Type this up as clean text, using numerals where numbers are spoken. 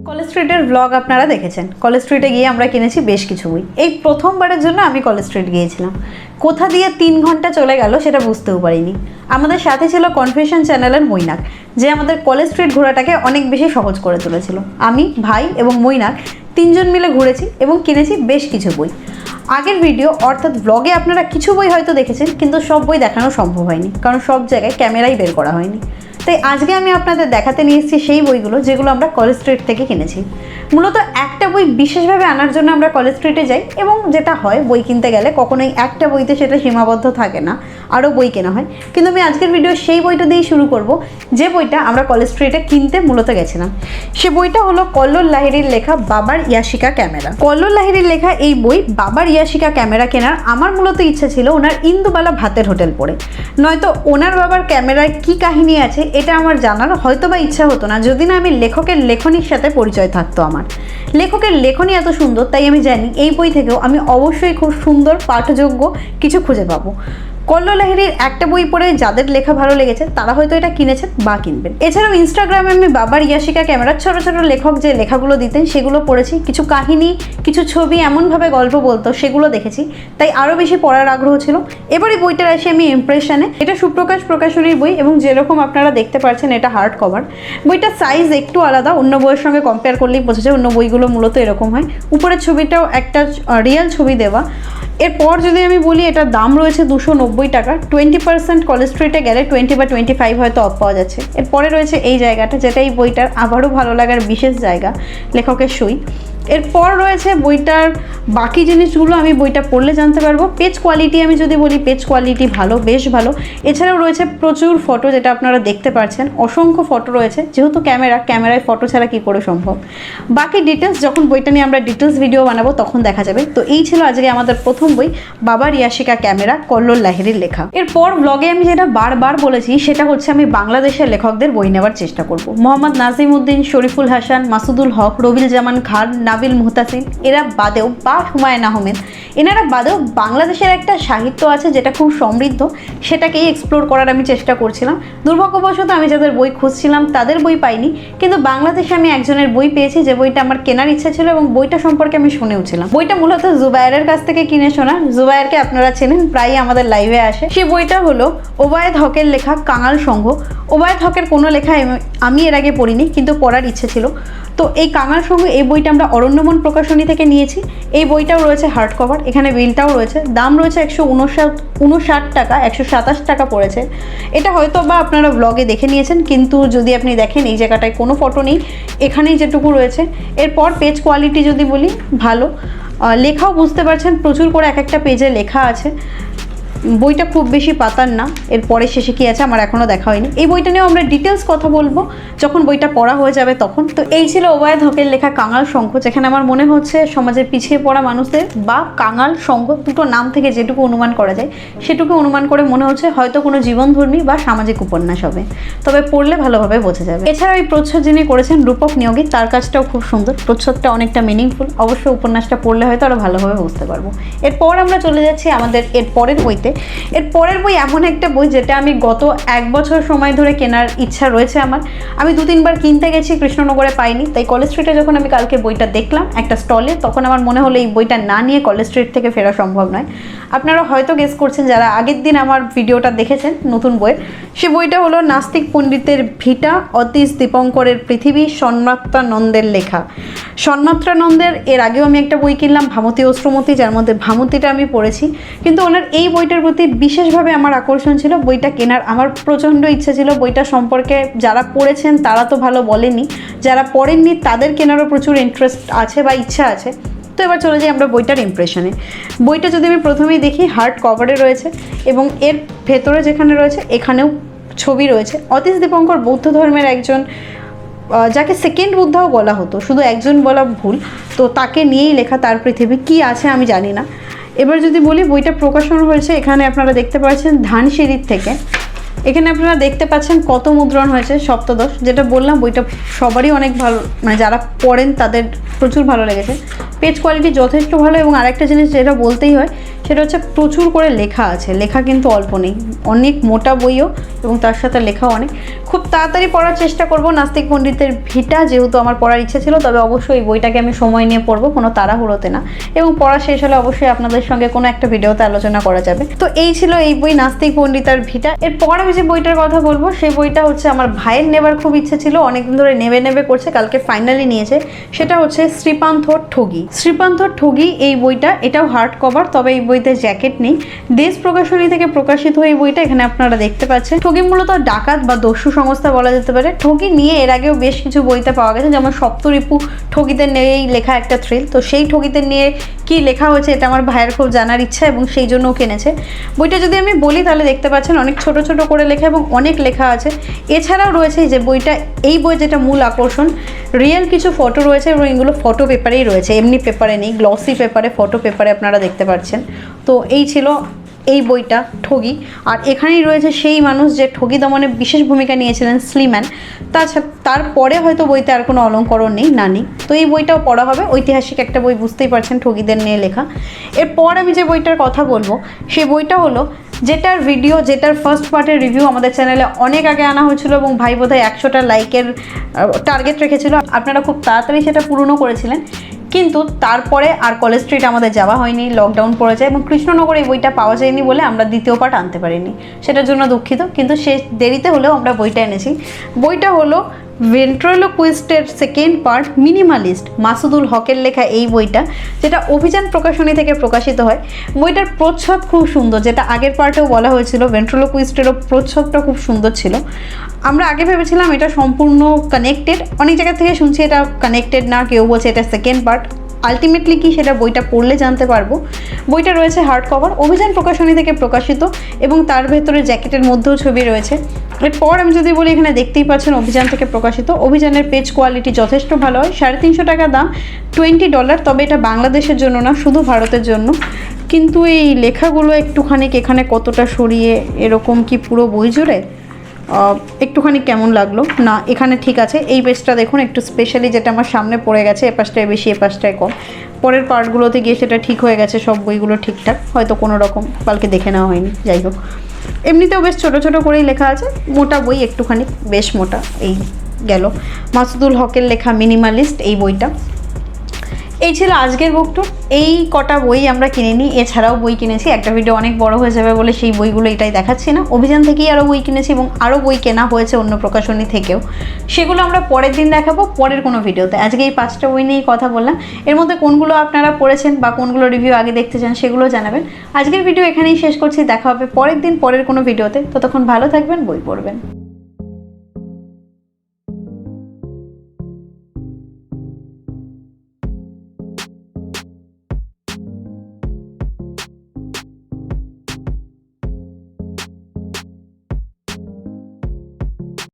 College স্ট্রিটের blog আপনারা দেখেছেন। কলেজ স্ট্রিটে গিয়ে আমরা কিনেছি বেশ কিছু বই। এই প্রথমবারের জন্য আমি কলেজ স্ট্রিট গিয়েছিলাম। কোথা দিয়ে 3 ঘন্টা চলে গেল সেটা বুঝতেও পারিনি। আমাদের সাথে ছিল কনফেশন চ্যানেলের মৈনাক, যে আমাদের কলেজ স্ট্রিট ঘোরাটাকে অনেক বেশি সহজ করে তুলেছিল। আমি, ভাই এবং মৈনাক 3 জন মিলে ঘুরেছি এবং কিনেছি বেশ কিছু বই। আগের ভিডিও অর্থাৎ ব্লগে আপনারা কিছু বই হয়তো দেখেছেন, কিন্তু সব বই দেখানো সম্ভব হয়নি, কারণ সব জায়গায় ক্যামেরাই বের করা হয়নি। তাই আজকে আমি আপনাদের দেখাতে নিয়ে এসেছি সেই বইগুলো যেগুলো আমরা কলেজ স্ট্রিট থেকে কিনেছি। মূলত একটা বই বিশেষভাবে আনার জন্য আমরা কলেজ স্ট্রিটে যাই, এবং যেটা হয় বই কিনতে গেলে কখনোই একটা বইতে সেটা সীমাবদ্ধ থাকে না, আরও বই কেনা হয়। কিন্তু আমি আজকের ভিডিও সেই বইটা দিয়েই শুরু করব যে বইটা আমরা কলেজ স্ট্রিটে কিনতে মূলত গেছিলাম। সে বইটা হলো কল্লোল লাহিড়ীর লেখা বাবার ইয়াশিকা ক্যামেরা। কল্লোল লাহিড়ীর লেখা এই বই বাবার ইয়াশিকা ক্যামেরা কেনার আমার মূলত ইচ্ছা ছিল ওনার ইন্দুবালা ভাতের হোটেল পড়ে, নয়তো ওনার বাবার ক্যামেরায় কী কাহিনী আছে এটা আমার জানার হয়তো বা ইচ্ছা হতো না, যদি না আমি লেখকের লেখনীর সাথে পরিচয় থাকতো। আমার লেখকের লেখনী এত সুন্দর, তাই আমি জানি এই বই থেকেও আমি অবশ্যই খুব সুন্দর পাঠযোগ্য কিছু খুঁজে পাবো। কল্লোল লাহিড়ীর একটা বই পড়ে যাদের লেখা ভালো লেগেছে তারা হয়তো এটা কিনেছেন বা কিনবেন। এছাড়াও ইনস্টাগ্রামে আমি বাবার ইয়াশিকা ক্যামেরার ছোট ছোট লেখক যে লেখাগুলো দিতেন সেগুলো পড়েছি। কিছু কাহিনী, কিছু ছবি, এমনভাবে গল্প বলতো সেগুলো দেখেছি, তাই আরও বেশি পড়ার আগ্রহ ছিল। এবার এই বইটার আসি আমি ইমপ্রেশনে। এটা সুপ্রকাশ প্রকাশনীর বই, এবং যেরকম আপনারা দেখতে পাচ্ছেন এটা হার্ড কভার। বইটার সাইজ একটু আলাদা, অন্য বইয়ের সঙ্গে কম্পেয়ার করলেই বোঝা যায়। অন্য বইগুলো মূলত এরকম হয়, উপরের ছবিটাও একটা রিয়েল ছবি দেওয়া। এরপর যদি আমি বলি, এটার দাম রয়েছে 290 টাকা। 20% কলেজ স্ট্রিটে গেলে 20 বা 25 হয়তো অফ পাওয়া যাচ্ছে। এরপরে রয়েছে এই জায়গাটা, যেটা এই বইটার আবারও ভালো লাগার বিশেষ জায়গা, লেখকের সই। এরপর রয়েছে বইটার বাকি জিনিসগুলো আমি বইটা পড়লে জানতে পারবো। পেজ কোয়ালিটি আমি যদি বলি, পেজ কোয়ালিটি ভালো, বেশ ভালো। এছাড়াও রয়েছে প্রচুর ফটো, যেটা আপনারা দেখতে পাচ্ছেন, অসংখ্য ফটো রয়েছে। যেহেতু ক্যামেরায় ফটো ছাড়া কী করে সম্ভব। বাকি ডিটেলস যখন বইটা নিয়ে আমরা ডিটেলস ভিডিও বানাবো তখন দেখা যাবে। তো এই ছিল আজকে আমাদের প্রথম বই, বাবার ইয়াশিকা ক্যামেরা, কল্লোল লাহিড়ীর লেখা। এরপর ব্লগে আমি যেটা বারবার বলেছি সেটা হচ্ছে আমি বাংলাদেশের লেখকদের বই নেওয়ার চেষ্টা করব। মোহাম্মদ নাজিমউদ্দিন, শরীফুল হাসান, মাসুদুল হক, রবিল জামান খান, নাবিল মুহতাসিন, এরা বাদেও বা হুমায়ুন আহমেদ, এনারা বাদেও বাংলাদেশের একটা সাহিত্য আছে যেটা খুব সমৃদ্ধ, সেটাকেই এক্সপ্লোর করার আমি চেষ্টা করছিলাম। দুর্ভাগ্যবশত আমি যাদের বই খুঁজছিলাম তাদের বই পাইনি, কিন্তু বাংলাদেশে আমি একজনের বই পেয়েছি যে বইটা আমার কেনার ইচ্ছা ছিল, এবং বইটা সম্পর্কে আমি শুনেওছিলাম। বইটা মূলত জুবায়েরের কাছ থেকে কিনে শোনা। জুবায়েরকে আপনারা চেনেন, প্রায়ই আমাদের লাইভে আসে। সেই বইটা হলো ওবায়দ হকের লেখা কাঙাল সংঘ। ওবায়দ হকের কোনো লেখা আমি এর আগে পড়িনি, কিন্তু পড়ার ইচ্ছে ছিল। তো এই কাঙাল সংঘ, এই বইটা আমরা অরণ্যমন প্রকাশনী থেকে নিয়েছি। এই বইটাও রয়েছে হার্ড কভার, এখানে বিলটাও রয়েছে। দাম রয়েছে 159 টাকা, 127 টাকা পড়েছে। এটা হয়তো বা আপনারা ব্লগে দেখে নিয়েছেন, কিন্তু যদি আপনি দেখেন এই জায়গাটায় কোনো ফটো নেই, এখানেই যেটুকু রয়েছে। এরপর পেজ কোয়ালিটি যদি বলি, ভালো। লেখাও বুঝতে পারছেন, প্রচুর করে এক একটা পেজে লেখা আছে। বইটা খুব বেশি পাতার না। এরপরে শেষে কী আছে আমার এখনও দেখা হয়নি। এই বইটা নিয়েও আমরা ডিটেলস কথা বলবো যখন বইটা পড়া হয়ে যাবে তখন। তো এই ছিল ওবায়দ হকের লেখা কাঙাল সংঘ, যেখানে আমার মনে হচ্ছে সমাজের পিছিয়ে পড়া মানুষদের বা কাঙাল সংঘ, দুটো নাম থেকে যেটুকু অনুমান করা যায় সেটুকু অনুমান করে মনে হচ্ছে হয়তো কোনো জীবনধর্মী বা সামাজিক উপন্যাস হবে, তবে পড়লে ভালোভাবে বোঝা যাবে। এছাড়াও এই প্রচ্ছদ যিনি করেছেন রূপক নিয়োগী, তার কাজটাও খুব সুন্দর। প্রচ্ছদটা অনেকটা মিনিংফুল, অবশ্যই উপন্যাসটা পড়লে হয়তো আরও ভালোভাবে বুঝতে পারবো। এরপর আমরা চলে যাচ্ছি আমাদের এর পরের বইতে। এর পরের বই এমন একটা বই যেটা আমি গত 1 বছর সময় ধরে কেনার ইচ্ছা রয়েছে আমার। আমি 2-3 বার কিনতে গেছি, কৃষ্ণনগরে পাইনি। তাই কলেজ স্ট্রিটে যখন আমি কালকে বইটা দেখলাম একটা স্টলে, তখন আমার মনে হলো এই বইটা না নিয়ে কলেজ স্ট্রিট থেকে ফেরা সম্ভব নয়। আপনারা হয়তো গেস করছেন যারা আগের দিন আমার ভিডিওটা দেখেছেন নতুন বইয়ের। সে বইটা হলো নাস্তিক পণ্ডিতের ভিটা, অতীশ দীপঙ্করের পৃথিবী, সন্মাত্রানন্দের লেখা। সন্মাত্রানন্দের এর আগেও আমি একটা বই কিনলাম, ভামতী ও শ্রমতী, যার মধ্যে ভামতীটা আমি পড়েছি, কিন্তু ওনার এই বইটার প্রতি বিশেষভাবে আমার আকর্ষণ ছিল। বইটা কেনার আমার প্রচণ্ড ইচ্ছা ছিল। বইটা সম্পর্কে যারা পড়েছেন তারা তো ভালো বলেনি, যারা পড়েননি তাদের কেনারও প্রচুর ইন্টারেস্ট আছে বা ইচ্ছা আছে। তো এবার চলে যাই আমরা বইটার ইমপ্রেশনে। বইটা যদি আমি প্রথমেই দেখি, হার্ড কভারে রয়েছে, এবং এর ভেতরে যেখানে রয়েছে এখানেও ছবি রয়েছে। অতীশ দীপঙ্কর বৌদ্ধ ধর্মের একজন, যাকে সেকেন্ড বুদ্ধাও বলা হতো, শুধু একজন বলা ভুল, তো তাকে নিয়েই লেখা তার পৃথিবী। কি আছে আমি জানি না। এবার যদি বলি, বইটা প্রকাশন হয়েছে, এখানে আপনারা দেখতে পাচ্ছেন ধানসিঁড়ির থেকে। এখানে আপনারা দেখতে পাচ্ছেন কত মুদ্রণ হয়েছে, 17। যেটা বললাম বইটা সবারই অনেক ভালো, মানে যারা পড়েন তাদের প্রচুর ভালো লেগেছে। পেজ কোয়ালিটি যথেষ্ট ভালো, এবং আরেকটা জিনিস যেটা বলতেই হয় সেটা হচ্ছে প্রচুর করে লেখা আছে, লেখা কিন্তু অল্প নেই, অনেক মোটা বইও এবং তার সাথে লেখাও অনেক। খুব তাড়াতাড়ি পড়ার চেষ্টা করব নাস্তিক পণ্ডিতের ভিটা, যেহেতু আমার পড়ার ইচ্ছে ছিল, তবে অবশ্যই এই বইটাকে আমি সময় নিয়ে পড়বো, কোনো তাড়াহুড়োতে না, এবং পড়া শেষ হলে অবশ্যই আপনাদের সঙ্গে কোনো একটা ভিডিওতে আলোচনা করা যাবে। তো এই ছিল এই বই নাস্তিক পণ্ডিতার ভিটা। এরপর আমি যে বইটার কথা বলবো সেই বইটা হচ্ছে আমার ভাইয়ের নেবার খুব ইচ্ছে ছিল, অনেকদিন ধরে নেবে করছে, কালকে ফাইনালি নিয়েছে। সেটা হচ্ছে 𝓕𝓚𝓸𝓚 এই বইটা, এটাও হার্ড কভার, তবে এই বইতে জ্যাকেট নেই। দেশ প্রকাশনী থেকে প্রকাশিত এই বইটা, এখানে আপনারা দেখতে পাচ্ছেন। ঠগি মূলত ডাকাত বা দস্যু সংস্থা বলা যেতে পারে। ঠগি নিয়ে এর আগেও বেশ কিছু বইতে পাওয়া গেছে, যেমন 𝓱𝓽𝓽𝓹 ঠগিদের নিয়েই লেখা একটা থ্রিল। তো সেই ঠগিদের নিয়ে কি লেখা হয়েছে এটা আমার ভাইয়ের খুব জানার ইচ্ছা এবং সেই জন্য ও কিনেছে। বইটা যদি আমি বলি তাহলে দেখতে পাচ্ছেন অনেক ছোট ছোট করে লেখা এবং অনেক লেখা আছে। এছাড়াও রয়েছে যে বইটা, এই বই যেটা মূল আকর্ষণ, রিয়েল কিছু ফটো রয়েছে এবং এগুলো ফটো পেপারেই রয়েছে, এমনি পেপারে নেই, গ্লসি পেপারে, ফটো পেপারে আপনারা দেখতে পাচ্ছেন। তো এই ছিল এই বইটা ঠগি। আর এখানেই রয়েছে সেই মানুষ যে ঠগি দমনে বিশেষ ভূমিকা নিয়েছিলেন, স্লিম্যান। তারপরে হয়তো বইতে আর কোনো অলঙ্করণ নেই, না নেই। তো এই বইটাও পড়া হবে, ঐতিহাসিক একটা বই, বুঝতেই পারছেন ঠগিদের নিয়ে লেখা। এরপর আমি যে বইটার কথা বলবো সেই বইটা হলো, যেটার ফার্স্ট পার্টের রিভিউ আমাদের চ্যানেলে অনেক আগে আনা হয়েছিল এবং ভাই বোধহয় 100টা লাইকের টার্গেট রেখেছিল। আপনারা খুব তাড়াতাড়ি সেটা পূরণও করেছিলেন, কিন্তু তারপরে আর কলেজ স্ট্রিট আমাদের যাওয়া হয়নি, লকডাউন পড়ে যায় এবং কৃষ্ণনগরে এই বইটা পাওয়া যায়নি বলে আমরা দ্বিতীয় পার্ট আনতে পারিনি, সেটার জন্য দুঃখিত। কিন্তু সে দেরিতে হলেও আমরা বইটা এনেছি। বইটা হলো ভেন্ট্রিলোকুইস্টের সেকেন্ড পার্ট, মিনিমালিস্ট, মাসুদুল হকের লেখা এই বইটা, যেটা অভিযান প্রকাশনী থেকে প্রকাশিত হয়। বইটার প্রচ্ছদ খুব সুন্দর, যেটা আগের পার্টেও বলা হয়েছিল, ভেন্ট্রিলোকুইস্টেরও প্রচ্ছদটা খুব সুন্দর ছিল। আমরা আগে ভেবেছিলাম এটা সম্পূর্ণ কানেক্টেড, অনেক জায়গা থেকে শুনছি এটা কানেক্টেড না, কেউ বলছে এটা সেকেন্ড পার্ট। আলটিমেটলি কি সেটা বইটা পড়লে জানতে পারবো। বইটা রয়েছে হার্ড কভার, অভিযান প্রকাশনী থেকে প্রকাশিত এবং তার ভেতরে জ্যাকেটের মধ্যেও ছবি রয়েছে। এরপর আমি যদি বলি, এখানে দেখতেই পাচ্ছেন অভিযান থেকে প্রকাশিত। অভিযানের পেজ কোয়ালিটি যথেষ্ট ভালো হয়, 350 টাকা দাম, $20। তবে এটা বাংলাদেশের জন্য না, শুধু ভারতের জন্য। কিন্তু এই লেখাগুলো একটুখানি এখানে কতটা সরিয়ে, এরকম কি পুরো বই জুড়ে একটুখানি কেমন লাগলো না, এখানে ঠিক আছে। এই পেজটা দেখুন, একটু স্পেশালি যেটা আমার সামনে পড়ে গেছে, এ পাশটায় বেশি এ পাশটায় কম। পরের পার্টগুলোতে গিয়ে সেটা ঠিক হয়ে গেছে, সব বইগুলো ঠিকঠাক, হয়তো কোনো রকম কালকে দেখে নেওয়া হয়নি, যাই হোক। এমনিতেও বেশ ছোটো ছোটো করেই লেখা আছে, মোটা বই একটুখানি, বেশ মোটা। এই গেল মাসুদুল হকের লেখা মিনিমালিস্ট এই বইটা। এই ছিল আজকের বুক ট্যুর। এই কটা বই আমরা কিনে নিই, এছাড়াও বই কিনেছি। একটা ভিডিও অনেক বড় হয়ে যাবে বলে সেই বইগুলো এটাই দেখাচ্ছি না। অভিযান থেকেই আরও বই কিনেছি এবং আরও বই কেনা হয়েছে অন্য প্রকাশনী থেকেও, সেগুলো আমরা পরের দিন দেখাবো পরের কোনো ভিডিওতে। আজকে এই 5টা বই নিয়েই কথা বললাম, এর মধ্যে কোনগুলো আপনারা পড়েছেন বা কোনগুলো রিভিউ আগে দেখতে চান সেগুলো জানাবেন। আজকের ভিডিও এখানেই শেষ করছি, দেখা হবে পরের দিন পরের কোনো ভিডিওতে। ততক্ষণ ভালো থাকবেন, বই পড়বেন।